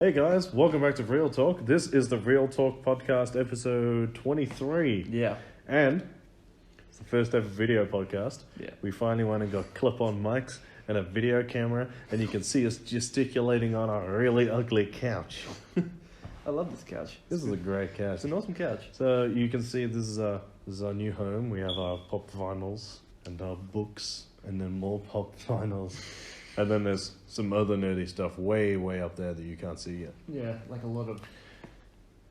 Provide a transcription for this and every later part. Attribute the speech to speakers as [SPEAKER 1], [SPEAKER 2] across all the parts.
[SPEAKER 1] Hey guys, welcome back to Real Talk. This is the Real Talk podcast, episode 23.
[SPEAKER 2] Yeah.
[SPEAKER 1] And it's the first ever video podcast.
[SPEAKER 2] Yeah.
[SPEAKER 1] We finally went and got clip-on mics and a video camera, and you can see us gesticulating on our really ugly couch.
[SPEAKER 2] I love this couch.
[SPEAKER 1] This is a great couch.
[SPEAKER 2] It's an awesome couch.
[SPEAKER 1] So you can see this is our new home. We have our pop vinyls and our books, and then more pop vinyls. And then there's some other nerdy stuff way up there that you can't see yet.
[SPEAKER 2] Yeah, like a lot of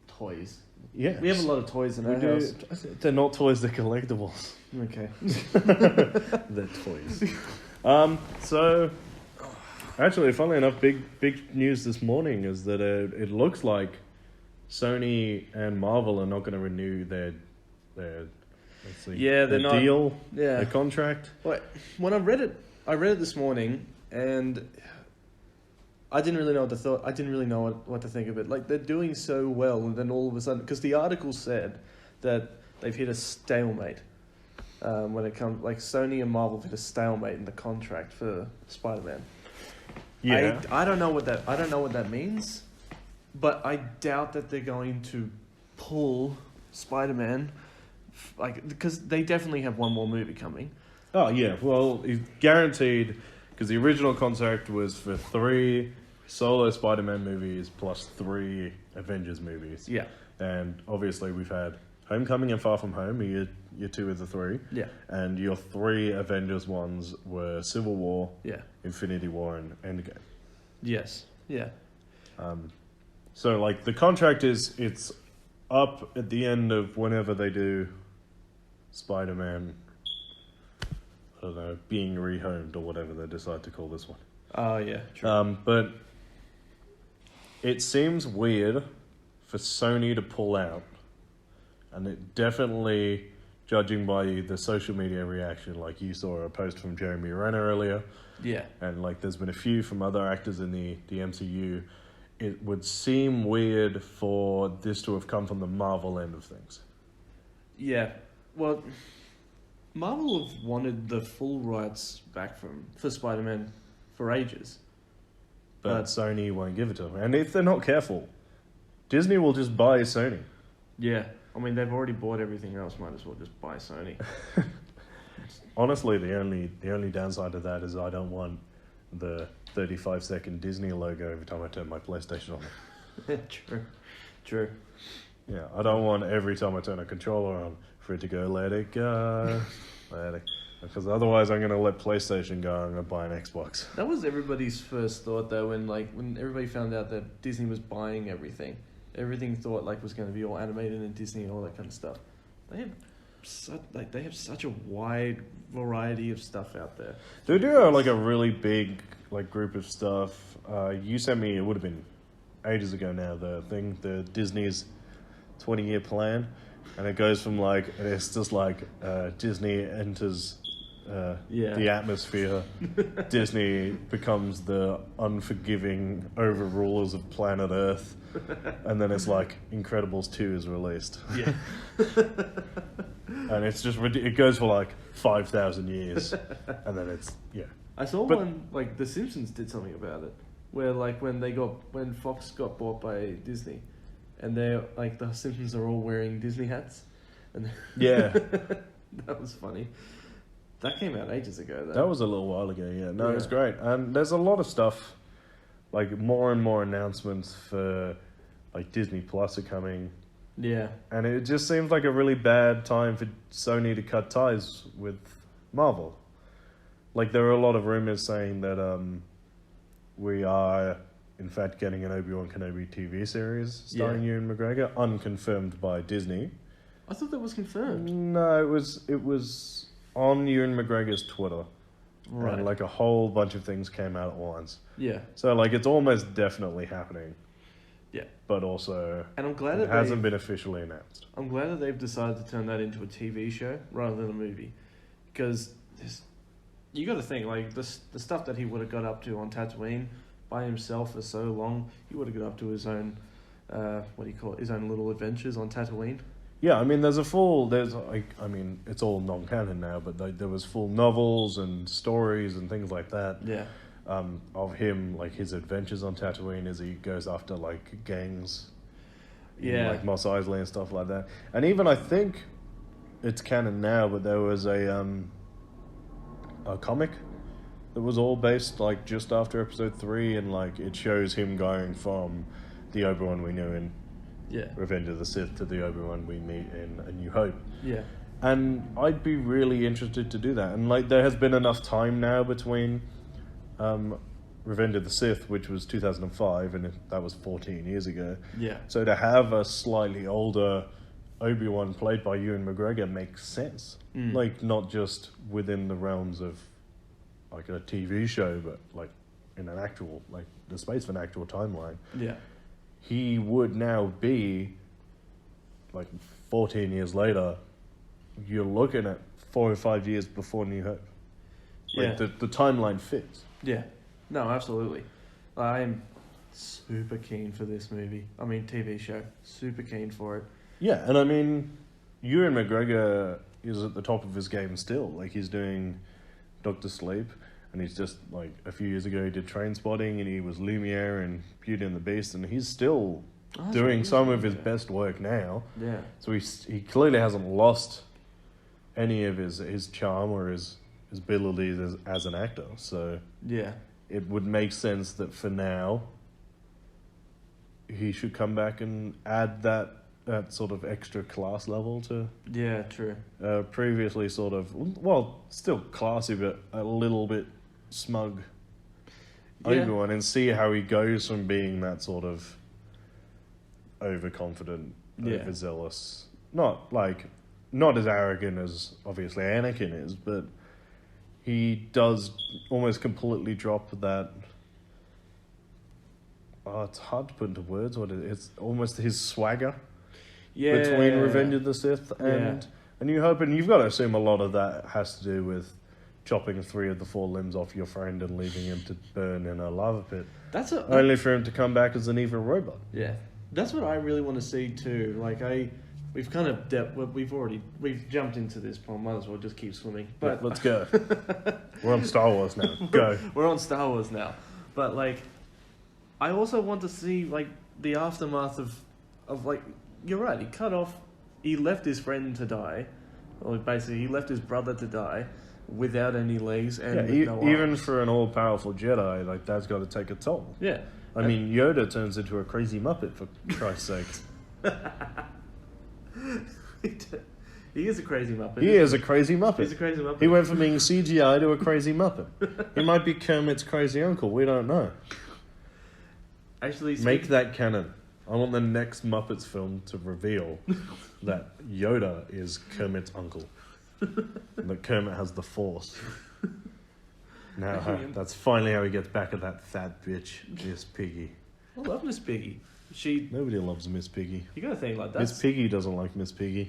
[SPEAKER 2] toys.
[SPEAKER 1] Yeah.
[SPEAKER 2] We have a lot of toys in our
[SPEAKER 1] We do.
[SPEAKER 2] house.
[SPEAKER 1] They're not toys, they're collectibles.
[SPEAKER 2] Okay.
[SPEAKER 1] They're toys. So, actually, funnily enough, big news this morning is that it looks like Sony and Marvel are not going to renew their let's see,
[SPEAKER 2] Yeah, they're
[SPEAKER 1] their
[SPEAKER 2] not.
[SPEAKER 1] deal,
[SPEAKER 2] Yeah.
[SPEAKER 1] their contract.
[SPEAKER 2] Wait, when I read it this morning, and I didn't really know what to think of it. Like, they're doing so well, and then all of a sudden, because the article said that they've hit a stalemate. When it comes, like, Sony and Marvel hit a stalemate in the contract for Spider-Man.
[SPEAKER 1] Yeah,
[SPEAKER 2] I don't know what that means, but I doubt that they're going to pull Spider-Man, like, because they definitely have one more movie coming.
[SPEAKER 1] Oh yeah, well, he's guaranteed because the original contract was for 3 solo Spider-Man movies plus 3 Avengers movies.
[SPEAKER 2] Yeah,
[SPEAKER 1] And obviously we've had Homecoming and Far From Home, your 2 of the 3.
[SPEAKER 2] yeah,
[SPEAKER 1] And your 3 Avengers ones were Civil War,
[SPEAKER 2] yeah,
[SPEAKER 1] Infinity War, and Endgame.
[SPEAKER 2] yes, yeah,
[SPEAKER 1] So like the contract it's up at the end of whenever they do Spider-Man, I don't know, being rehomed or whatever they decide to call this one.
[SPEAKER 2] oh yeah, true.
[SPEAKER 1] But it seems weird for Sony to pull out, and it definitely, judging by the social media reaction, like you saw a post from Jeremy Renner earlier,
[SPEAKER 2] Yeah,
[SPEAKER 1] and like there's been a few from other actors in the MCU, it would seem weird for this to have come from the Marvel end of things.
[SPEAKER 2] yeah. Well, Marvel have wanted the full rights back for Spider-Man for ages.
[SPEAKER 1] But Sony won't give it to them. And if they're not careful, Disney will just buy Sony.
[SPEAKER 2] Yeah, I mean they've already bought everything else. Might as well just buy Sony.
[SPEAKER 1] Honestly, the only downside to that is I don't want the 35-second Disney logo every time I turn my PlayStation on.
[SPEAKER 2] True.
[SPEAKER 1] Yeah, I don't want every time I turn a controller on for it to go, let it go, let it. Because otherwise I'm going to let PlayStation go and I'm going to buy an Xbox.
[SPEAKER 2] That was everybody's first thought, though, when everybody found out that Disney was buying everything. Everything thought like was going to be all animated in Disney and all that kind of stuff. They have such a wide variety of stuff out there.
[SPEAKER 1] They do have like a really big like group of stuff. You sent me, it would have been ages ago now, the Disney's 20-year plan. And it goes from like, it's just like Disney enters the atmosphere. Disney becomes the unforgiving overrulers of planet Earth. And then it's like Incredibles 2 is released.
[SPEAKER 2] Yeah.
[SPEAKER 1] And it's just, it goes for like 5,000 years. And then it's, yeah.
[SPEAKER 2] I saw one, like, The Simpsons did something about it. Where, like, when Fox got bought by Disney, and they're, like, the Simpsons are all wearing Disney hats. And
[SPEAKER 1] Yeah.
[SPEAKER 2] that was funny. That came out ages ago, though.
[SPEAKER 1] That was a little while ago, yeah. No,
[SPEAKER 2] Yeah.
[SPEAKER 1] it was great. And there's a lot of stuff, like more and more announcements for, like, Disney Plus are coming.
[SPEAKER 2] Yeah.
[SPEAKER 1] And it just seems like a really bad time for Sony to cut ties with Marvel. Like, there are a lot of rumors saying that we are, in fact, getting an Obi-Wan Kenobi TV series starring Ewan McGregor, unconfirmed by Disney.
[SPEAKER 2] I thought that was confirmed.
[SPEAKER 1] No, it was on Ewan McGregor's Twitter.
[SPEAKER 2] Right.
[SPEAKER 1] And, like, a whole bunch of things came out at once.
[SPEAKER 2] Yeah.
[SPEAKER 1] So, like, it's almost definitely happening.
[SPEAKER 2] Yeah.
[SPEAKER 1] But also,
[SPEAKER 2] And I'm glad
[SPEAKER 1] it
[SPEAKER 2] that
[SPEAKER 1] hasn't been officially announced.
[SPEAKER 2] I'm glad that they've decided to turn that into a TV show rather than a movie, because you got to think, like, the stuff that he would have got up to on Tatooine by himself for so long. He would have got up to his own his own little adventures on Tatooine.
[SPEAKER 1] Yeah, I mean, it's all non-canon now, but there was full novels and stories and things like that.
[SPEAKER 2] Yeah.
[SPEAKER 1] of him, like his adventures on Tatooine as he goes after like gangs, in,
[SPEAKER 2] Yeah.
[SPEAKER 1] like Mos Eisley and stuff like that. And even I think it's canon now, but there was a comic that was all based like just after Episode 3, and like it shows him going from the Obi-Wan we knew in
[SPEAKER 2] Yeah.
[SPEAKER 1] Revenge of the Sith to the Obi-Wan we meet in A New Hope.
[SPEAKER 2] Yeah.
[SPEAKER 1] And I'd be really interested to do that. And like, there has been enough time now between Revenge of the Sith, which was 2005, and that was 14 years ago.
[SPEAKER 2] Yeah.
[SPEAKER 1] So to have a slightly older Obi-Wan played by Ewan McGregor makes sense.
[SPEAKER 2] Mm.
[SPEAKER 1] Like, not just within the realms of like a TV show, but like in an actual, like the space of an actual timeline.
[SPEAKER 2] Yeah.
[SPEAKER 1] He would now be like 14 years later. You're looking at 4 or 5 years before New Hope. Like,
[SPEAKER 2] Yeah.
[SPEAKER 1] the timeline fits.
[SPEAKER 2] Yeah. No, absolutely. I'm super keen for this movie. I mean, TV show. Super keen for it.
[SPEAKER 1] Yeah, and I mean, Ewan McGregor is at the top of his game still. Like, he's doing Doctor Sleep, and he's just, like, a few years ago he did Trainspotting, and he was Lumiere and Beauty and the Beast, and he's still doing some of his best work now.
[SPEAKER 2] Yeah.
[SPEAKER 1] So he clearly hasn't lost any of his charm or his abilities as an actor. So
[SPEAKER 2] Yeah.
[SPEAKER 1] it would make sense that for now he should come back and add that sort of extra class level to
[SPEAKER 2] Yeah, true.
[SPEAKER 1] previously sort of, well, still classy but a little bit smug
[SPEAKER 2] Yeah.
[SPEAKER 1] Obi-Wan, and see how he goes from being that sort of overconfident,
[SPEAKER 2] Yeah.
[SPEAKER 1] overzealous, not as arrogant as obviously Anakin is, but he does almost completely drop that. Oh, it's hard to put into words what it is. It's almost his swagger
[SPEAKER 2] Yeah.
[SPEAKER 1] between Revenge of the Sith and
[SPEAKER 2] Yeah.
[SPEAKER 1] A New Hope, and you've got to assume a lot of that has to do with chopping 3 of the 4 limbs off your friend and leaving him to burn in a lava pit,
[SPEAKER 2] That's a
[SPEAKER 1] only for him to come back as an evil robot.
[SPEAKER 2] Yeah, that's what I really want to see too. Like we've kind of we've jumped into this point. Might as well just keep swimming. But
[SPEAKER 1] Let's go. We're on Star Wars now. Go.
[SPEAKER 2] we're on Star Wars now. But like, I also want to see like the aftermath of like, you're right. He left his friend to die, or basically he left his brother to die without any legs and
[SPEAKER 1] Yeah,
[SPEAKER 2] with no
[SPEAKER 1] even
[SPEAKER 2] arms.
[SPEAKER 1] for an all-powerful Jedi, like that's got to take a toll.
[SPEAKER 2] Yeah.
[SPEAKER 1] I mean, Yoda turns into a crazy Muppet, for Christ's sake.
[SPEAKER 2] He is a crazy Muppet.
[SPEAKER 1] He is a crazy Muppet.
[SPEAKER 2] He's a crazy Muppet.
[SPEAKER 1] He went from being CGI to a crazy Muppet. He might be Kermit's crazy uncle. We don't know.
[SPEAKER 2] Actually,
[SPEAKER 1] Make that canon. I want the next Muppets film to reveal that Yoda is Kermit's uncle. And that Kermit has the Force. Now, that's finally how he gets back at that fat bitch, Miss Piggy.
[SPEAKER 2] I love Miss Piggy. She,
[SPEAKER 1] Nobody loves Miss Piggy.
[SPEAKER 2] you gotta think like that.
[SPEAKER 1] Miss Piggy doesn't like Miss Piggy.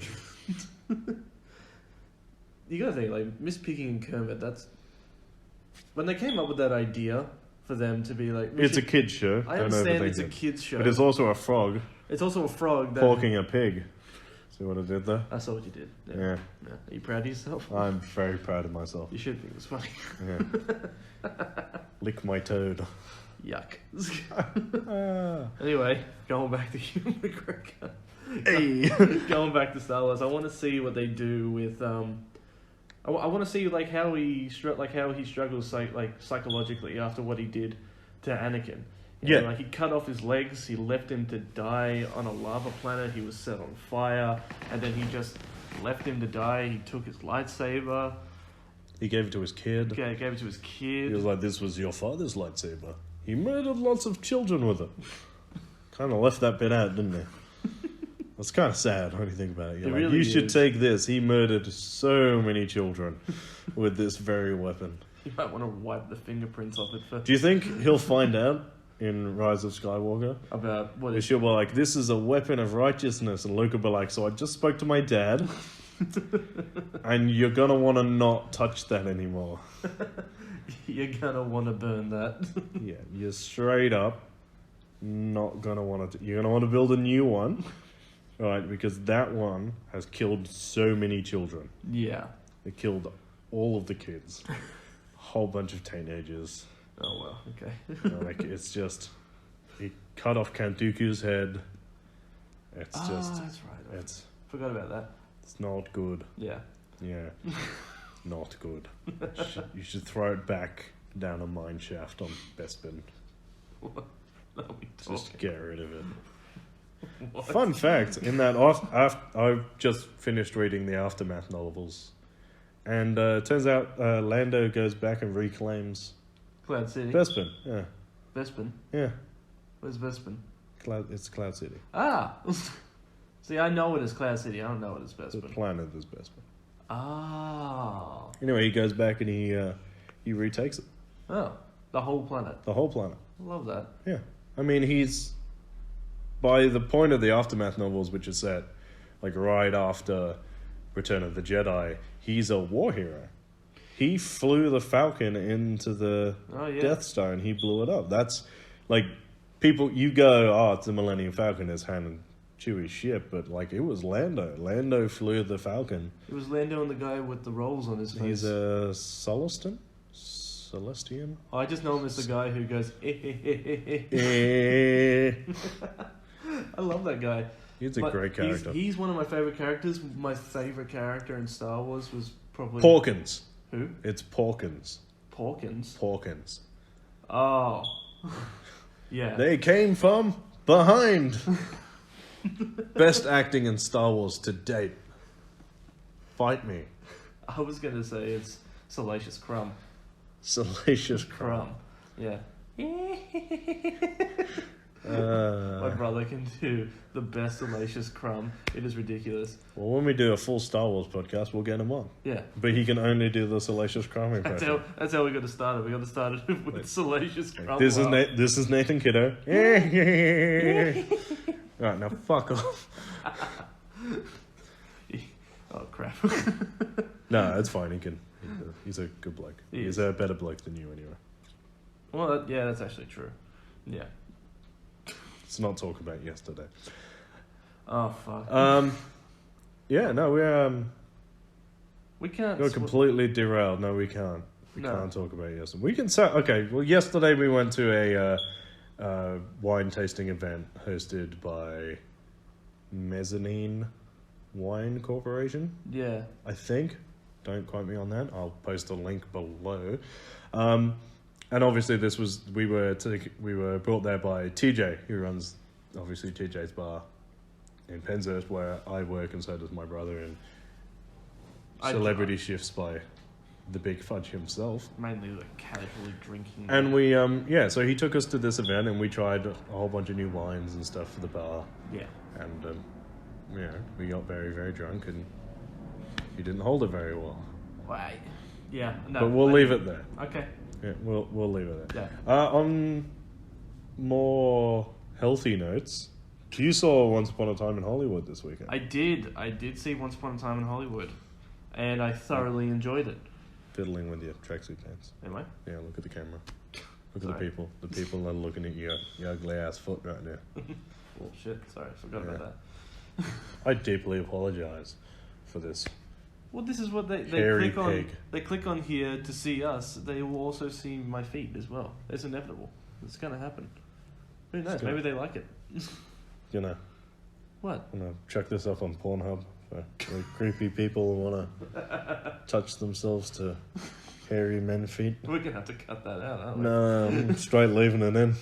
[SPEAKER 2] You gotta think like Miss Piggy and Kermit. That's when they came up with that idea for them to be like.
[SPEAKER 1] It's a kid's show.
[SPEAKER 2] I
[SPEAKER 1] Don't
[SPEAKER 2] understand
[SPEAKER 1] overthink
[SPEAKER 2] it's a
[SPEAKER 1] it.
[SPEAKER 2] kids show.
[SPEAKER 1] But it's also a frog
[SPEAKER 2] It's also a frog. That,
[SPEAKER 1] porking a pig. See what I did there?
[SPEAKER 2] I saw what you did.
[SPEAKER 1] Yeah.
[SPEAKER 2] Yeah. Are you proud of yourself?
[SPEAKER 1] I'm very proud of myself.
[SPEAKER 2] You should think it was funny.
[SPEAKER 1] Yeah. Lick my toad.
[SPEAKER 2] Yuck.
[SPEAKER 1] Ah.
[SPEAKER 2] Anyway, going back to Ewan McGregor.
[SPEAKER 1] Hey.
[SPEAKER 2] Going back to Star Wars, I want to see what they do with. I want to see like how he struggles psychologically after what he did to Anakin. You know,
[SPEAKER 1] Yeah.
[SPEAKER 2] like he cut off his legs. He left him to die on a lava planet. He was set on fire, and then he just left him to die. He took his lightsaber.
[SPEAKER 1] He gave it to his kid.
[SPEAKER 2] Gave it to his kid.
[SPEAKER 1] He was like, "This was your father's lightsaber. He murdered lots of children with it." Kind of left that bit out, didn't he? That's kind of sad when you think about it. You're
[SPEAKER 2] It
[SPEAKER 1] like,
[SPEAKER 2] really
[SPEAKER 1] you should
[SPEAKER 2] is.
[SPEAKER 1] take this. He murdered so many children with this very weapon.
[SPEAKER 2] You might want to wipe the fingerprints off it first.
[SPEAKER 1] Do you think he'll find out in Rise of Skywalker?
[SPEAKER 2] About what
[SPEAKER 1] Or
[SPEAKER 2] is
[SPEAKER 1] she'll be like, "This is a weapon of righteousness," and Luke will be like, "So I just spoke to my dad, and you're gonna want to not touch that anymore."
[SPEAKER 2] you're gonna want to burn that.
[SPEAKER 1] Yeah, you're straight up not gonna want to. You're gonna want to build a new one, right? Because that one has killed so many children.
[SPEAKER 2] Yeah.
[SPEAKER 1] It killed all of the kids, a whole bunch of teenagers.
[SPEAKER 2] Oh well, okay.
[SPEAKER 1] Like it's just he cut off Count Dooku's head. It's just
[SPEAKER 2] that's right.
[SPEAKER 1] it's
[SPEAKER 2] Forgot about that.
[SPEAKER 1] it's not good.
[SPEAKER 2] Yeah.
[SPEAKER 1] Yeah, not good. You should throw it back down a mine shaft on Bespin.
[SPEAKER 2] What are we
[SPEAKER 1] Just
[SPEAKER 2] talking?
[SPEAKER 1] get rid of it.
[SPEAKER 2] What?
[SPEAKER 1] Fun fact: in that I've just finished reading the Aftermath novels, and it turns out Lando goes back and reclaims
[SPEAKER 2] Cloud City.
[SPEAKER 1] Bespin. Yeah,
[SPEAKER 2] Bespin.
[SPEAKER 1] yeah.
[SPEAKER 2] Where's Bespin?
[SPEAKER 1] It's Cloud City.
[SPEAKER 2] Ah. See, I know it is Cloud City. I don't know it is
[SPEAKER 1] The
[SPEAKER 2] Bespin.
[SPEAKER 1] planet is Bespin.
[SPEAKER 2] Ah.
[SPEAKER 1] Anyway, he goes back and he retakes it,
[SPEAKER 2] Oh, the whole planet.
[SPEAKER 1] the whole planet.
[SPEAKER 2] Love that.
[SPEAKER 1] Yeah, I mean he's by the point of the Aftermath novels, which is set like right after Return of the Jedi. He's a war hero. He flew the Falcon into the
[SPEAKER 2] Oh yeah.
[SPEAKER 1] Death Star and he blew it up. That's like people. You go, oh, it's the Millennium Falcon. It's Han and Chewie's ship, but like it was Lando. Lando flew the Falcon.
[SPEAKER 2] It was Lando and the guy with the rolls on his face.
[SPEAKER 1] He's a Celestian.
[SPEAKER 2] I just know him as the guy who goes.
[SPEAKER 1] Eh.
[SPEAKER 2] I love that guy.
[SPEAKER 1] He's a
[SPEAKER 2] But
[SPEAKER 1] great character.
[SPEAKER 2] He's one of my favorite characters. My favorite character in Star Wars was probably
[SPEAKER 1] Porkins.
[SPEAKER 2] Who?
[SPEAKER 1] It's Porkins.
[SPEAKER 2] Porkins.
[SPEAKER 1] Porkins.
[SPEAKER 2] Oh, yeah.
[SPEAKER 1] They came from behind. Best acting in Star Wars to date. Fight me.
[SPEAKER 2] I was gonna say it's Salacious Crumb.
[SPEAKER 1] Salacious
[SPEAKER 2] Crumb. Yeah. My
[SPEAKER 1] Uh,
[SPEAKER 2] brother can do the best Salacious Crumb. It is ridiculous.
[SPEAKER 1] well, when we do a full Star Wars podcast, we'll get him on.
[SPEAKER 2] Yeah.
[SPEAKER 1] But he can only do the Salacious Crumb impression.
[SPEAKER 2] That's how we got to start it. We got to start it with Salacious Crumb.
[SPEAKER 1] This is
[SPEAKER 2] Wow.
[SPEAKER 1] this is Nathan Kiddo. Right, now fuck off.
[SPEAKER 2] Oh crap.
[SPEAKER 1] No, it's fine. He's a good bloke.
[SPEAKER 2] He
[SPEAKER 1] He's
[SPEAKER 2] is.
[SPEAKER 1] a better bloke than you anyway.
[SPEAKER 2] Well, yeah, that's actually true. Yeah.
[SPEAKER 1] Let's not talk about yesterday.
[SPEAKER 2] Oh fuck.
[SPEAKER 1] Yeah, no,
[SPEAKER 2] We can't.
[SPEAKER 1] we're completely derailed. No, we can't. We
[SPEAKER 2] No.
[SPEAKER 1] can't talk about yesterday. We can say, okay, well, yesterday we went to a wine tasting event hosted by Mezzanine Wine Corporation,
[SPEAKER 2] Yeah.
[SPEAKER 1] I think. Don't quote me on that. I'll post a link below. And obviously we were brought there by TJ, who runs, obviously, TJ's bar in Penshurst, where I work, and so does my brother, and celebrity shifts by the Big Fudge himself.
[SPEAKER 2] Mainly the casually drinking.
[SPEAKER 1] And we, so he took us to this event, and we tried a whole bunch of new wines and stuff for the bar.
[SPEAKER 2] Yeah.
[SPEAKER 1] And, we got very, very drunk, and he didn't hold it very well.
[SPEAKER 2] Why? Yeah. No.
[SPEAKER 1] But we'll leave it there.
[SPEAKER 2] Okay.
[SPEAKER 1] Yeah, we'll leave it there.
[SPEAKER 2] Yeah.
[SPEAKER 1] On more healthy notes, you saw Once Upon a Time in Hollywood this weekend.
[SPEAKER 2] I did see Once Upon a Time in Hollywood, and I thoroughly enjoyed it.
[SPEAKER 1] Fiddling with your tracksuit pants.
[SPEAKER 2] Am I?
[SPEAKER 1] Yeah, look at the camera. Look at
[SPEAKER 2] Sorry.
[SPEAKER 1] the people. The people are looking at your ugly ass foot right now.
[SPEAKER 2] Oh shit! Sorry, I forgot about
[SPEAKER 1] Yeah.
[SPEAKER 2] that.
[SPEAKER 1] I deeply apologize for this.
[SPEAKER 2] Well, this is what they
[SPEAKER 1] Hairy
[SPEAKER 2] click on.
[SPEAKER 1] pig.
[SPEAKER 2] They click on here to see us. They will also see my feet as well. It's inevitable. It's gonna happen. Who knows?
[SPEAKER 1] gonna-
[SPEAKER 2] Maybe they like it.
[SPEAKER 1] You know,
[SPEAKER 2] What?
[SPEAKER 1] I'm gonna chuck this up on Pornhub for really creepy people who want to touch themselves to hairy men feet.
[SPEAKER 2] We're gonna have to cut that out, aren't we?
[SPEAKER 1] No, I'm straight leaving it in.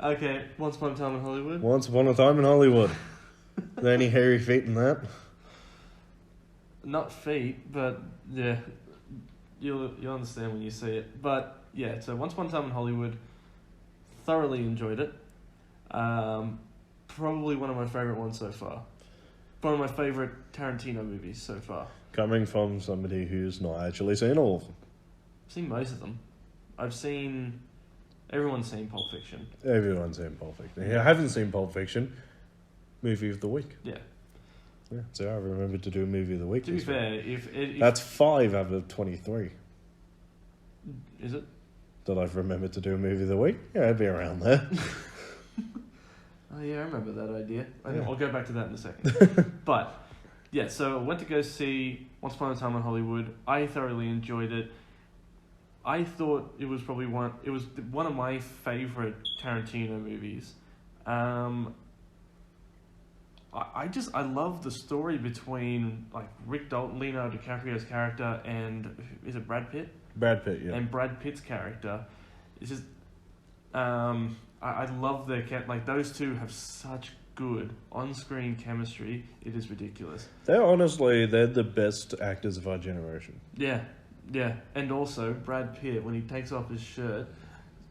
[SPEAKER 2] Okay. Once Upon a Time in Hollywood.
[SPEAKER 1] Once Upon a Time in Hollywood. Are there any hairy feet in that?
[SPEAKER 2] Not feet, but yeah, you'll understand when you see it. But yeah, so Once Upon a Time in Hollywood, thoroughly enjoyed it. Probably one of my favorite ones so far. One of my favorite Tarantino movies so far.
[SPEAKER 1] Coming from somebody who's not actually seen all of them.
[SPEAKER 2] I've seen most of them. Everyone's seen Pulp Fiction.
[SPEAKER 1] Everyone's seen Pulp Fiction. If you haven't seen Pulp Fiction, movie of the week.
[SPEAKER 2] Yeah.
[SPEAKER 1] Yeah, so I remembered to do a movie of the week.
[SPEAKER 2] To be
[SPEAKER 1] this week.
[SPEAKER 2] fair, if
[SPEAKER 1] That's 5 out of 23
[SPEAKER 2] is it?
[SPEAKER 1] that I've remembered to do a movie of the week. Yeah, it'd be around there.
[SPEAKER 2] Oh yeah, I remember that idea.
[SPEAKER 1] Yeah.
[SPEAKER 2] I'll go back to that in a second. But yeah, so I went to go see Once Upon a Time in Hollywood. I thoroughly enjoyed it. I thought it was probably one of my favorite Tarantino movies. I love the story between like Rick Dalton, Leonardo DiCaprio's character, and is it Brad Pitt?
[SPEAKER 1] Brad Pitt, yeah.
[SPEAKER 2] And Brad Pitt's character. It's just, I love their like those two have such good on-screen chemistry. It is ridiculous.
[SPEAKER 1] They're the best actors of our generation.
[SPEAKER 2] Yeah, yeah, and also Brad Pitt when he takes off his shirt.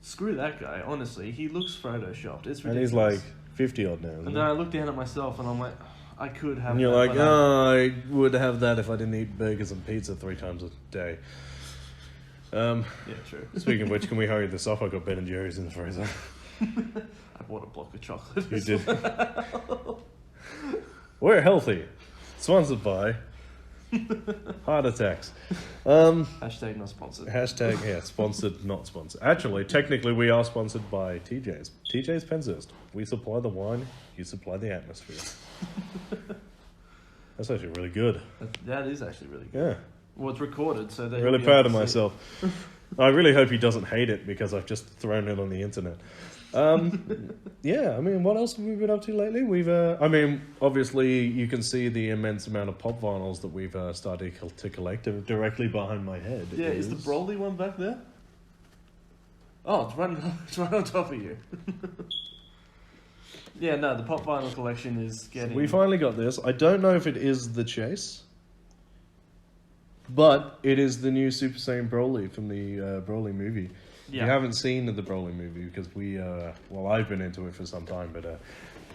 [SPEAKER 2] Screw that guy. Honestly, he looks photoshopped. It's ridiculous.
[SPEAKER 1] And he's like 50 odd now.
[SPEAKER 2] And then I look down at myself and I'm like, I could have.
[SPEAKER 1] And you're
[SPEAKER 2] that,
[SPEAKER 1] like,
[SPEAKER 2] but
[SPEAKER 1] I would have that if I didn't eat burgers and pizza 3 times a day.
[SPEAKER 2] yeah, true.
[SPEAKER 1] Speaking of which, can we hurry this up? I got Ben and Jerry's in the freezer.
[SPEAKER 2] I bought a block of chocolate.
[SPEAKER 1] You did. We're healthy. Sponsored by Heart Attacks.
[SPEAKER 2] Hashtag not sponsored.
[SPEAKER 1] Hashtag, yeah, sponsored, not sponsored. Actually, technically, we are sponsored by TJ's. TJ's Penzurst. We supply the wine, you supply the atmosphere. That's actually really good.
[SPEAKER 2] That is actually really good.
[SPEAKER 1] Yeah.
[SPEAKER 2] Well, it's recorded, so
[SPEAKER 1] I'm really proud of myself. I really hope he doesn't hate it because I've just thrown it on the internet. Yeah, I mean, what else have we been up to lately? I mean, obviously, you can see the immense amount of pop vinyls that we've started to collect directly behind my head.
[SPEAKER 2] Yeah, is the Broly one back there? Oh, it's right on top of you. Yeah, no, the pop vinyl collection is getting...
[SPEAKER 1] We finally got this. I don't know if it is the Chase, but it is the new Super Saiyan Broly from the Broly movie.
[SPEAKER 2] Yeah.
[SPEAKER 1] You haven't seen the Broly movie because I've been into it for some time, but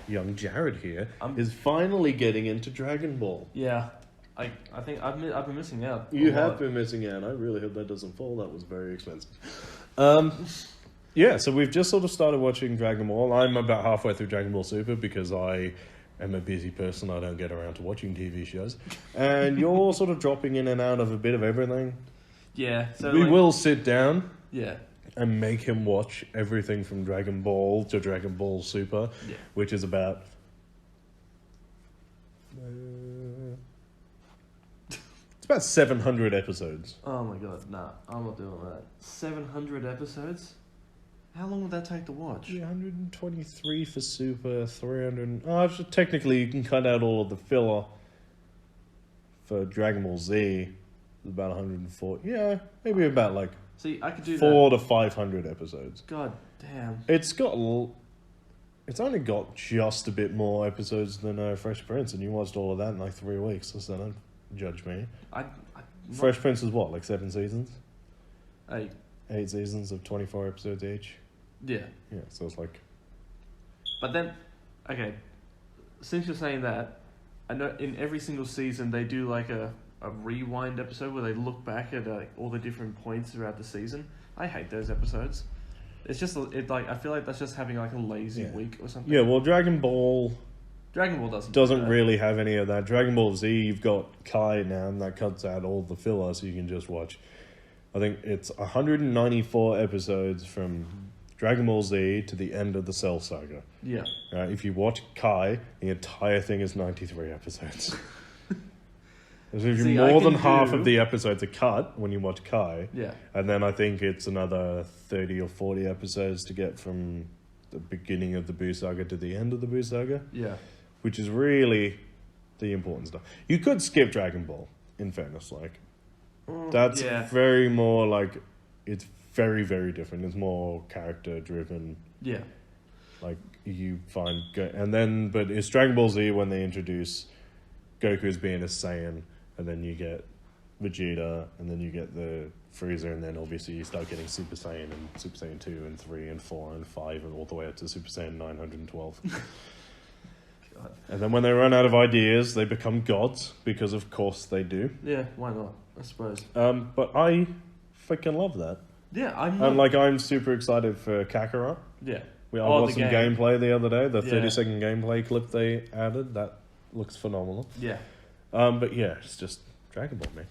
[SPEAKER 1] young Jared here is finally getting into Dragon Ball.
[SPEAKER 2] Yeah, I think I've been missing out.
[SPEAKER 1] You have been missing out. I really hope that doesn't fall. That was very expensive. Yeah, so we've just sort of started watching Dragon Ball. I'm about halfway through Dragon Ball Super because I am a busy person. I don't get around to watching TV shows. And you're sort of dropping in and out of a bit of everything.
[SPEAKER 2] Yeah. So
[SPEAKER 1] we will sit down.
[SPEAKER 2] Yeah.
[SPEAKER 1] And make him watch everything from Dragon Ball to Dragon Ball Super, which is about... it's about 700 episodes.
[SPEAKER 2] Oh my god, nah, I'm not doing that. 700 episodes? How long would that take to watch?
[SPEAKER 1] 323 for Super, 300... Oh, technically you can cut out all of the filler for Dragon Ball Z. It's about 140. Yeah, maybe about like...
[SPEAKER 2] See, I could do
[SPEAKER 1] 400 to 500 episodes.
[SPEAKER 2] God damn.
[SPEAKER 1] It's only got just a bit more episodes than Fresh Prince, and you watched all of that in like 3 weeks, so don't judge me. Fresh Prince is what, like 7 seasons?
[SPEAKER 2] 8.
[SPEAKER 1] 8 seasons of 24 episodes each?
[SPEAKER 2] Yeah.
[SPEAKER 1] Yeah, so it's like...
[SPEAKER 2] But then, okay, since you're saying that, I know in every single season they do like a rewind episode where they look back at all the different points throughout the season. I hate those episodes. It's just I feel like that's just having like a lazy week or something.
[SPEAKER 1] Yeah, well, Dragon Ball doesn't really have any of that. Dragon Ball Z, you've got Kai now, and that cuts out all the filler, so you can just watch. I think it's 194 episodes from Dragon Ball Z to the end of the Cell Saga.
[SPEAKER 2] Yeah.
[SPEAKER 1] If you watch Kai, the entire thing is 93 episodes. More than half of the episodes are cut when you watch Kai.
[SPEAKER 2] Yeah.
[SPEAKER 1] And then I think it's another 30 or 40 episodes to get from the beginning of the Buu Saga to the end of the Buu Saga.
[SPEAKER 2] Yeah.
[SPEAKER 1] Which is really the important stuff. You could skip Dragon Ball, in fairness. Like, that's very more like... It's very, very different. It's more character-driven.
[SPEAKER 2] Yeah.
[SPEAKER 1] Like, you find... But it's Dragon Ball Z when they introduce Goku as being a Saiyan... And then you get Vegeta, and then you get the Frieza, and then obviously you start getting Super Saiyan, and Super Saiyan 2, and 3, and 4, and 5, and all the way up to Super Saiyan 912. God. And then when they run out of ideas, they become gods, because of course they do.
[SPEAKER 2] Yeah, why not? I suppose.
[SPEAKER 1] But I freaking love that.
[SPEAKER 2] Yeah,
[SPEAKER 1] I'm super excited for Kakarot.
[SPEAKER 2] Yeah.
[SPEAKER 1] I watched some gameplay the other day, the 30-second gameplay clip they added. That looks phenomenal.
[SPEAKER 2] Yeah.
[SPEAKER 1] But yeah, it's just Dragon Ball, man.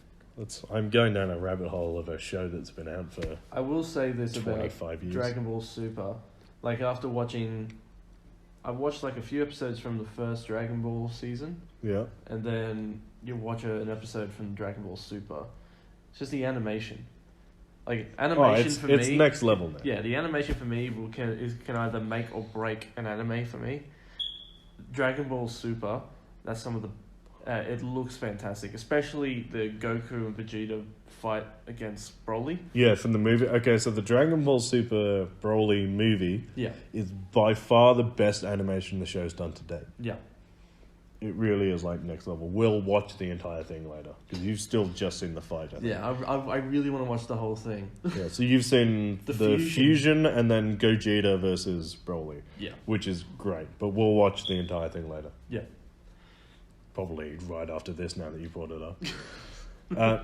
[SPEAKER 1] I'm going down a rabbit hole of a show that's been out for...
[SPEAKER 2] I will say this about
[SPEAKER 1] years.
[SPEAKER 2] Dragon Ball Super. Like, after watching... I watched like a few episodes from the first Dragon Ball season.
[SPEAKER 1] Yeah.
[SPEAKER 2] And then you watch an episode from Dragon Ball Super. It's just the animation. Like
[SPEAKER 1] Oh,
[SPEAKER 2] animation
[SPEAKER 1] it's
[SPEAKER 2] for
[SPEAKER 1] it's
[SPEAKER 2] me.
[SPEAKER 1] next level now.
[SPEAKER 2] Yeah, the animation for me can either make or break an anime for me. Dragon Ball Super, that's some of the. It looks fantastic, especially the Goku and Vegeta fight against Broly.
[SPEAKER 1] Yeah, from the movie. Okay, so the Dragon Ball Super Broly movie
[SPEAKER 2] Yeah,
[SPEAKER 1] is by far the best animation the show's done to date.
[SPEAKER 2] yeah,
[SPEAKER 1] It really is like next level. We'll watch the entire thing later because you've still just seen the fight. I think.
[SPEAKER 2] yeah. I really want to watch the whole thing.
[SPEAKER 1] Yeah, so you've seen
[SPEAKER 2] The
[SPEAKER 1] the
[SPEAKER 2] fusion.
[SPEAKER 1] fusion and then Gogeta versus Broly,
[SPEAKER 2] Yeah,
[SPEAKER 1] which is great. But we'll watch the entire thing later.
[SPEAKER 2] yeah,
[SPEAKER 1] Probably right after this now that you brought it up.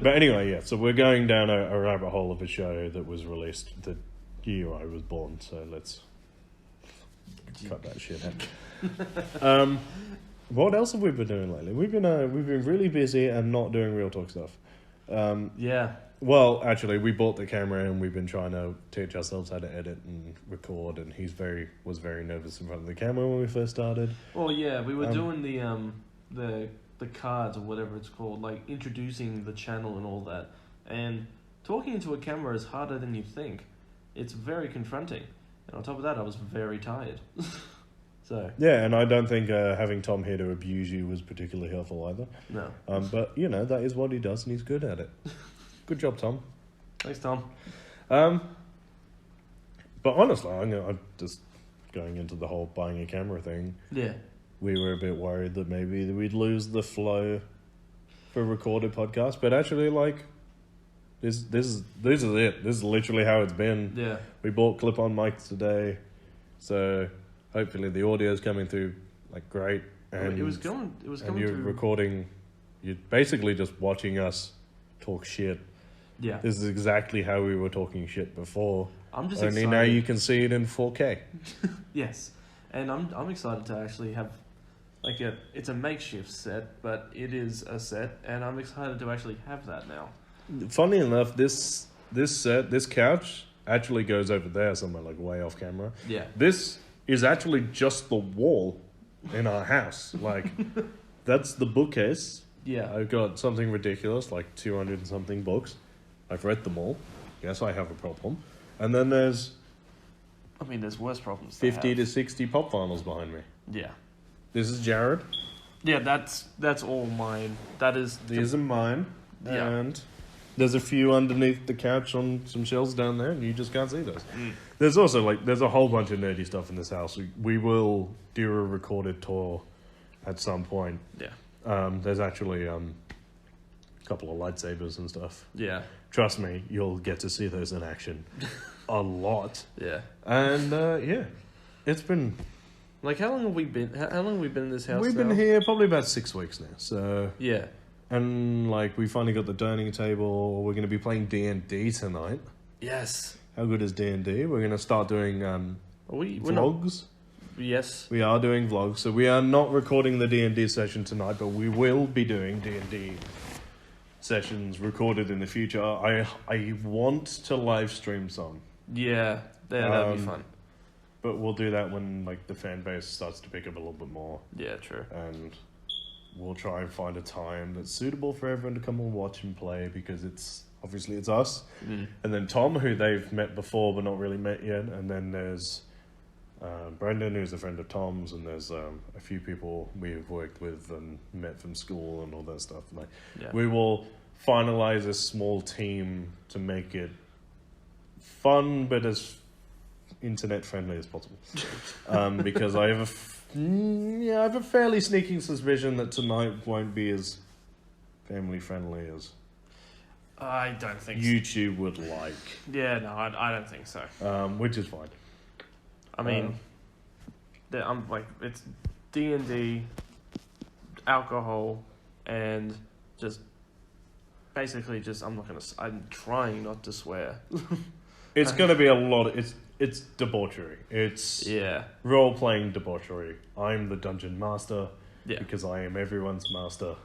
[SPEAKER 1] But anyway, yeah, so we're going down a rabbit hole of a show that was released the year I was born, so let's cut that shit out. What else have we been doing lately? We've been really busy and not doing Real Talk stuff.
[SPEAKER 2] yeah.
[SPEAKER 1] Well, actually, we bought the camera and we've been trying to teach ourselves how to edit and record. And was very nervous in front of the camera when we first started.
[SPEAKER 2] Well, yeah, we were doing the cards or whatever it's called, like introducing the channel and all that. And talking into a camera is harder than you think. It's very confronting. And on top of that, I was very tired. So
[SPEAKER 1] Yeah, and I don't think having Tom here to abuse you was particularly helpful either.
[SPEAKER 2] no,
[SPEAKER 1] But you know that is what he does, and he's good at it. Good job, Tom.
[SPEAKER 2] thanks, Tom.
[SPEAKER 1] But honestly, I'm just going into the whole buying a camera thing.
[SPEAKER 2] Yeah,
[SPEAKER 1] We were a bit worried that maybe we'd lose the flow for recorded podcasts, but actually, like, this is it. This is literally how it's been.
[SPEAKER 2] yeah,
[SPEAKER 1] We bought clip-on mics today, so hopefully the audio's coming through like great. And
[SPEAKER 2] it was coming
[SPEAKER 1] and you're
[SPEAKER 2] through.
[SPEAKER 1] recording. You're basically just watching us talk shit.
[SPEAKER 2] Yeah,
[SPEAKER 1] This is exactly how we were talking shit before.
[SPEAKER 2] I'm just
[SPEAKER 1] Only
[SPEAKER 2] excited.
[SPEAKER 1] now you can see it in 4K.
[SPEAKER 2] Yes, and I'm excited to actually have like it's a makeshift set, but it is a set, and I'm excited to actually have that now.
[SPEAKER 1] Funny enough, this couch actually goes over there somewhere, like way off camera.
[SPEAKER 2] Yeah,
[SPEAKER 1] This is actually just the wall in our house. Like, that's the bookcase.
[SPEAKER 2] yeah,
[SPEAKER 1] I've got something ridiculous, like 200 and something books. I've read them all. Yes, I have a problem. And then there's
[SPEAKER 2] I mean, there's worse problems.
[SPEAKER 1] 50 to 60 pop vinyls behind me.
[SPEAKER 2] Yeah,
[SPEAKER 1] This is Jared.
[SPEAKER 2] yeah. That's all mine. That is
[SPEAKER 1] These are mine.
[SPEAKER 2] Yeah.
[SPEAKER 1] And there's a few underneath the couch on some shelves down there, and you just can't see those.
[SPEAKER 2] Mm.
[SPEAKER 1] There's also, there's a whole bunch of nerdy stuff in this house. We will do a recorded tour at some point.
[SPEAKER 2] Yeah,
[SPEAKER 1] There's actually a couple of lightsabers and stuff.
[SPEAKER 2] yeah,
[SPEAKER 1] Trust me, you'll get to see those in action a lot.
[SPEAKER 2] yeah.
[SPEAKER 1] And yeah, it's been.
[SPEAKER 2] Like, how long have we been? How long have we been in this house?
[SPEAKER 1] We've been
[SPEAKER 2] now?
[SPEAKER 1] here probably about 6 weeks now. So,
[SPEAKER 2] Yeah.
[SPEAKER 1] and like we finally got the dining table. We're going to be playing D&D tonight.
[SPEAKER 2] Yes.
[SPEAKER 1] How good is D&D? We're going to start doing
[SPEAKER 2] We're not.
[SPEAKER 1] vlogs.
[SPEAKER 2] Yes.
[SPEAKER 1] We are doing vlogs, so we are not recording the D&D session tonight, but we will be doing D&D sessions recorded in the future. I want to live stream some,
[SPEAKER 2] Yeah. Yeah, that'd be
[SPEAKER 1] Um,
[SPEAKER 2] fun.
[SPEAKER 1] but we'll do that when like the fan base starts to pick up a little bit more,
[SPEAKER 2] Yeah, true.
[SPEAKER 1] and we'll try and find a time that's suitable for everyone to come and watch and play, because it's obviously it's us, and then Tom, who they've met before but not really met yet, and then there's Brendan, who's a friend of Tom's, and there's a few people we've worked with and met from school and all that stuff. Like,
[SPEAKER 2] Yeah.
[SPEAKER 1] we will finalize a small team to make it fun but as internet friendly as possible. Because I have I have a fairly sneaking suspicion that tonight won't be as family friendly as
[SPEAKER 2] I don't think so.
[SPEAKER 1] YouTube would like,
[SPEAKER 2] Yeah, no, I don't think so.
[SPEAKER 1] which is fine.
[SPEAKER 2] I mean, I'm like, it's D&D, alcohol, and just basically just I'm trying not to swear.
[SPEAKER 1] It's going to be a lot. It's debauchery. It's
[SPEAKER 2] Yeah.
[SPEAKER 1] role playing debauchery. I'm the dungeon master
[SPEAKER 2] Yeah.
[SPEAKER 1] because I am everyone's master.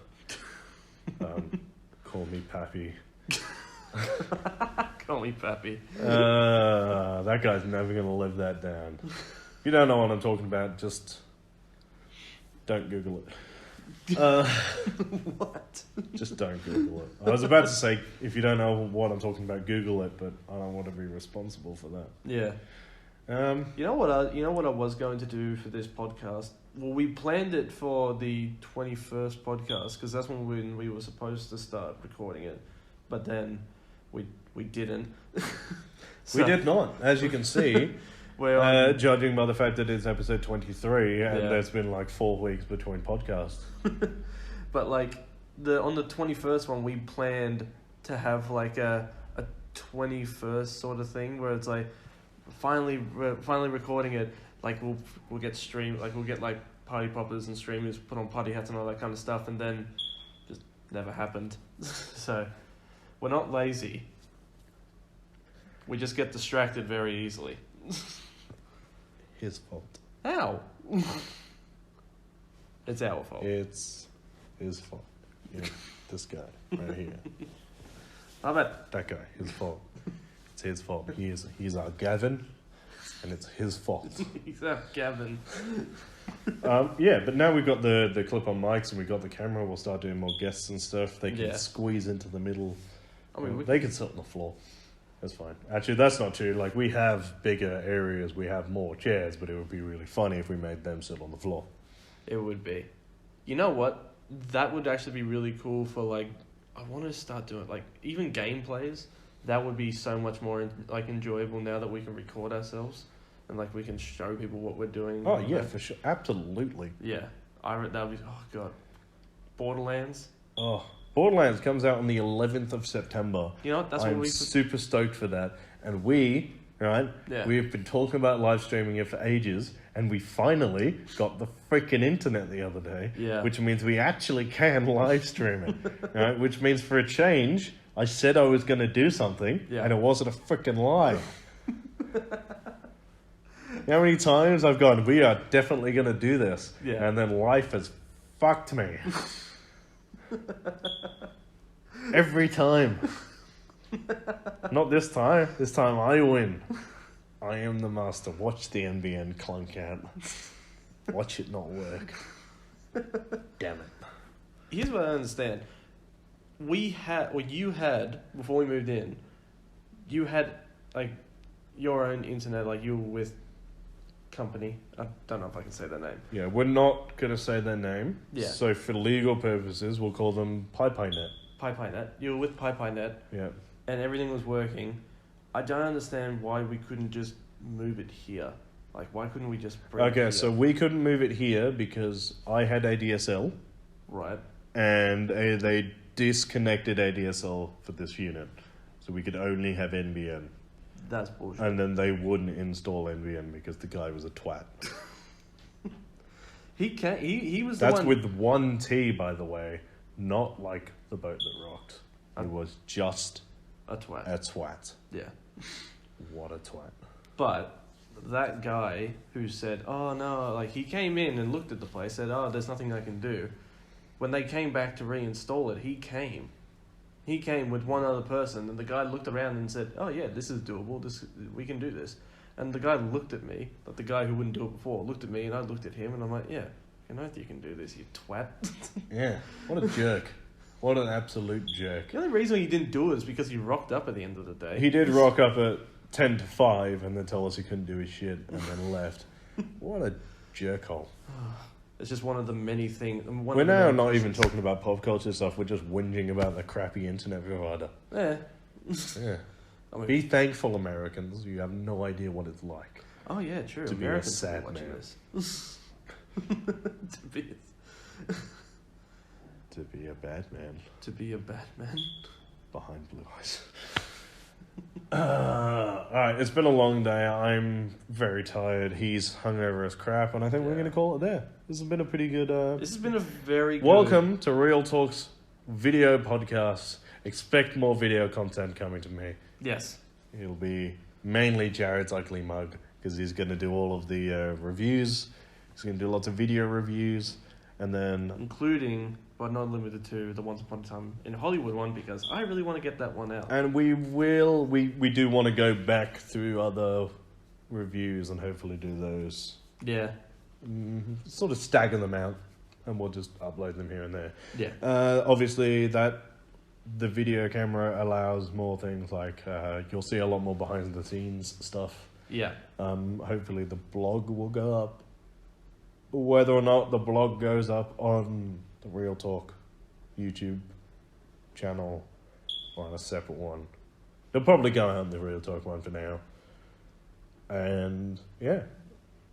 [SPEAKER 1] Call me Pappy.
[SPEAKER 2] Call me Pappy.
[SPEAKER 1] That guy's never going to live that down. If you don't know what I'm talking about, just don't Google it.
[SPEAKER 2] What?
[SPEAKER 1] Just don't Google it. I was about to say, if you don't know what I'm talking about, Google it, but I don't want to be responsible for that.
[SPEAKER 2] Yeah. You know what I was going to do for this podcast? Well, we planned it for the 21st podcast because that's when we were supposed to start recording it, but then we didn't.
[SPEAKER 1] We did not, as you can see.
[SPEAKER 2] Well,
[SPEAKER 1] judging by the fact that it's episode 23 and
[SPEAKER 2] Yeah.
[SPEAKER 1] there's been like 4 weeks between podcasts.
[SPEAKER 2] but like on the 21st one, we planned to have like a 21st sort of thing where it's like finally recording it. Like we'll get stream, like we'll get like party poppers and streamers put on party hats and all that kind of stuff, and then just never happened. So we're not lazy. We just get distracted very easily.
[SPEAKER 1] His fault.
[SPEAKER 2] How? It's our fault.
[SPEAKER 1] It's his fault. Yeah, this guy right here.
[SPEAKER 2] I bet.
[SPEAKER 1] That guy, his fault. It's his fault. He's our Gavin, and it's his fault.
[SPEAKER 2] Except Gavin.
[SPEAKER 1] Yeah, but now we've got the clip-on mics and we've got the camera. We'll start doing more guests and stuff. They can
[SPEAKER 2] Yeah.
[SPEAKER 1] squeeze into the middle.
[SPEAKER 2] I mean,
[SPEAKER 1] They can sit on the floor. That's fine. Actually, that's not true. Like, we have bigger areas, we have more chairs, but it would be really funny if we made them sit on the floor.
[SPEAKER 2] it would be. You know what? That would actually be really cool for like. I want to start doing like even gameplays. That would be so much more like enjoyable now that we can record ourselves and like we can show people what we're doing.
[SPEAKER 1] Oh, yeah, for sure. Absolutely.
[SPEAKER 2] Yeah, that would be. Oh god, Borderlands.
[SPEAKER 1] Oh, Borderlands comes out on the 11th of September.
[SPEAKER 2] You know what? That's
[SPEAKER 1] I'm
[SPEAKER 2] what we.
[SPEAKER 1] super stoked for that. And we, right,
[SPEAKER 2] Yeah.
[SPEAKER 1] we've been talking about live streaming it for ages, and we finally got the freaking internet the other day.
[SPEAKER 2] Yeah.
[SPEAKER 1] Which means we actually can live stream it. Right? Which means for a change, I said I was going to do something,
[SPEAKER 2] Yeah.
[SPEAKER 1] and it wasn't a freaking lie. How many times I've gone, we are definitely going to do this.
[SPEAKER 2] Yeah.
[SPEAKER 1] And then life has fucked me. Every time. Not this time. This time I win. I am the master. Watch the NBN clunk out. Watch it not work. Damn it.
[SPEAKER 2] Here's what I understand. You had before we moved in, you had like your own internet, like you were with company. I don't know if I can say their name.
[SPEAKER 1] Yeah, we're not going to say their name.
[SPEAKER 2] Yeah.
[SPEAKER 1] So for legal purposes, we'll call them PyPyNet.
[SPEAKER 2] PyPyNet. You were with PyPyNet,
[SPEAKER 1] Yeah.
[SPEAKER 2] and everything was working. I don't understand why we couldn't just move it here. Like, why couldn't we just bring it
[SPEAKER 1] Okay,
[SPEAKER 2] here?
[SPEAKER 1] so we couldn't move it here because I had ADSL
[SPEAKER 2] Right.
[SPEAKER 1] and they disconnected ADSL for this unit. So we could only have NBN.
[SPEAKER 2] That's bullshit.
[SPEAKER 1] And then they wouldn't install NBN because the guy was a twat.
[SPEAKER 2] He was the
[SPEAKER 1] That's
[SPEAKER 2] one...
[SPEAKER 1] with one T, by the way, not like the boat that rocked. It was just
[SPEAKER 2] a twat.
[SPEAKER 1] a twat.
[SPEAKER 2] Yeah.
[SPEAKER 1] What a twat.
[SPEAKER 2] But that guy who said, oh no, like he came in and looked at the place, said, oh, there's nothing I can do. When they came back to reinstall it, he came. He came with one other person, and the guy looked around and said, oh yeah, this is doable, we can do this. And the guy looked at me, like the guy who wouldn't do it before, looked at me, and I looked at him, and I'm like, yeah, I know you can do this, you twat.
[SPEAKER 1] Yeah, what a jerk. What an absolute jerk.
[SPEAKER 2] The only reason he didn't do it is because he rocked up at the end of the day.
[SPEAKER 1] He did rock up at 10 to 5 and then tell us he couldn't do his shit and then left. What a jerkhole.
[SPEAKER 2] It's just one of the many things.
[SPEAKER 1] We're now not even talking about pop culture stuff, we're just whinging about the crappy internet provider.
[SPEAKER 2] Yeah.
[SPEAKER 1] Yeah.
[SPEAKER 2] I mean,
[SPEAKER 1] Be thankful, Americans. You have no idea what it's like.
[SPEAKER 2] oh yeah, true.
[SPEAKER 1] To be a
[SPEAKER 2] Americans will be
[SPEAKER 1] sad
[SPEAKER 2] watching
[SPEAKER 1] man.
[SPEAKER 2] this.
[SPEAKER 1] To be a bad man
[SPEAKER 2] To be a bad man.
[SPEAKER 1] behind blue eyes. Alright, it's been a long day. I'm very tired. He's hungover as crap, and I think we're
[SPEAKER 2] Yeah.
[SPEAKER 1] going to call it there. This has been a pretty good...
[SPEAKER 2] This has been a very good...
[SPEAKER 1] Welcome to Real Talk's video podcast. Expect more video content coming to me.
[SPEAKER 2] Yes.
[SPEAKER 1] It'll be mainly Jared's ugly mug, because he's going to do all of the reviews. He's going to do lots of video reviews, and then...
[SPEAKER 2] Including, but not limited to, the Once Upon a Time in Hollywood one, because I really want to get that one out.
[SPEAKER 1] And we do want to go back through other reviews and hopefully do those.
[SPEAKER 2] Yeah.
[SPEAKER 1] Sort of stagger them out and we'll just upload them here and there.
[SPEAKER 2] Yeah.
[SPEAKER 1] Obviously, the video camera allows more things like you'll see a lot more behind the scenes stuff.
[SPEAKER 2] Yeah.
[SPEAKER 1] Hopefully, the blog will go up. Whether or not the blog goes up on the Real Talk YouTube channel or on a separate one, it'll probably go on the Real Talk one for now. And yeah,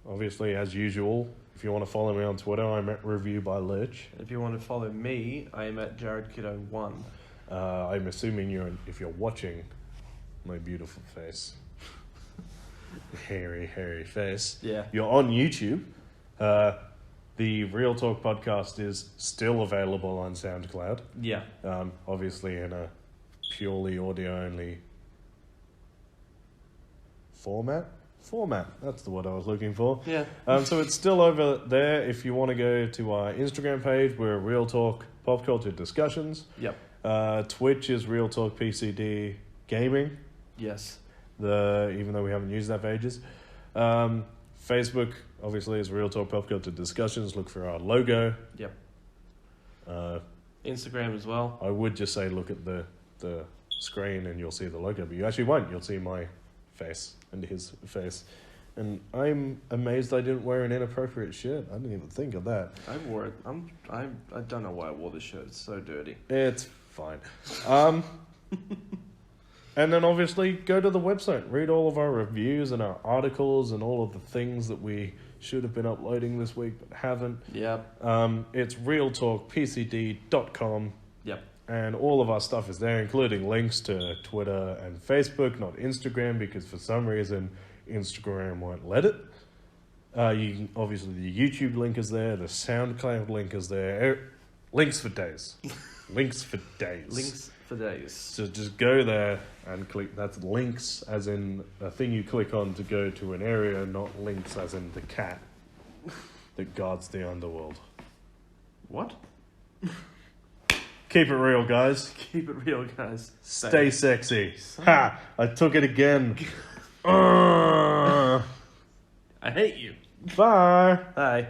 [SPEAKER 1] obviously, as usual, if you want to follow me on Twitter, I'm at Review by Lich.
[SPEAKER 2] If you want to follow me, I'm at JaredKiddo1.
[SPEAKER 1] I'm assuming if you're watching my beautiful face, hairy face.
[SPEAKER 2] Yeah.
[SPEAKER 1] You're on YouTube. The Real Talk podcast is still available on SoundCloud.
[SPEAKER 2] Yeah.
[SPEAKER 1] Obviously in a purely audio only format. That's the word I was looking for.
[SPEAKER 2] Yeah.
[SPEAKER 1] So it's still over there. If you want to go to our Instagram page, we're Real Talk Pop Culture Discussions.
[SPEAKER 2] Yep.
[SPEAKER 1] Twitch is Real Talk PCD Gaming.
[SPEAKER 2] Yes.
[SPEAKER 1] Even though we haven't used that for ages. Facebook, obviously, is Real Talk Pop Culture Discussions. Look for our logo.
[SPEAKER 2] Yep. Instagram as well.
[SPEAKER 1] I would just say look at the screen and you'll see the logo, but you actually won't. You'll see my face and his face. And I'm amazed I didn't wear an inappropriate shirt. I didn't even think of that.
[SPEAKER 2] I wore it. I don't know why I wore this shirt. It's so dirty.
[SPEAKER 1] It's fine. And then obviously go to the website, read all of our reviews and our articles and all of the things that we should have been uploading this week but haven't.
[SPEAKER 2] Yep.
[SPEAKER 1] It's realtalkpcd.com.
[SPEAKER 2] Yep.
[SPEAKER 1] And all of our stuff is there, including links to Twitter and Facebook, not Instagram, because for some reason Instagram won't let it. Obviously the YouTube link is there, the SoundCloud link is there. Links for days. Links for days.
[SPEAKER 2] Links for days.
[SPEAKER 1] So just go there and click. That's links, as in a thing you click on to go to an area, not links as in the cat that guards the underworld.
[SPEAKER 2] What?
[SPEAKER 1] Keep it real, guys.
[SPEAKER 2] Keep it real, guys.
[SPEAKER 1] Stay sexy. Ha! I took it again. I
[SPEAKER 2] hate you.
[SPEAKER 1] Bye.
[SPEAKER 2] Bye.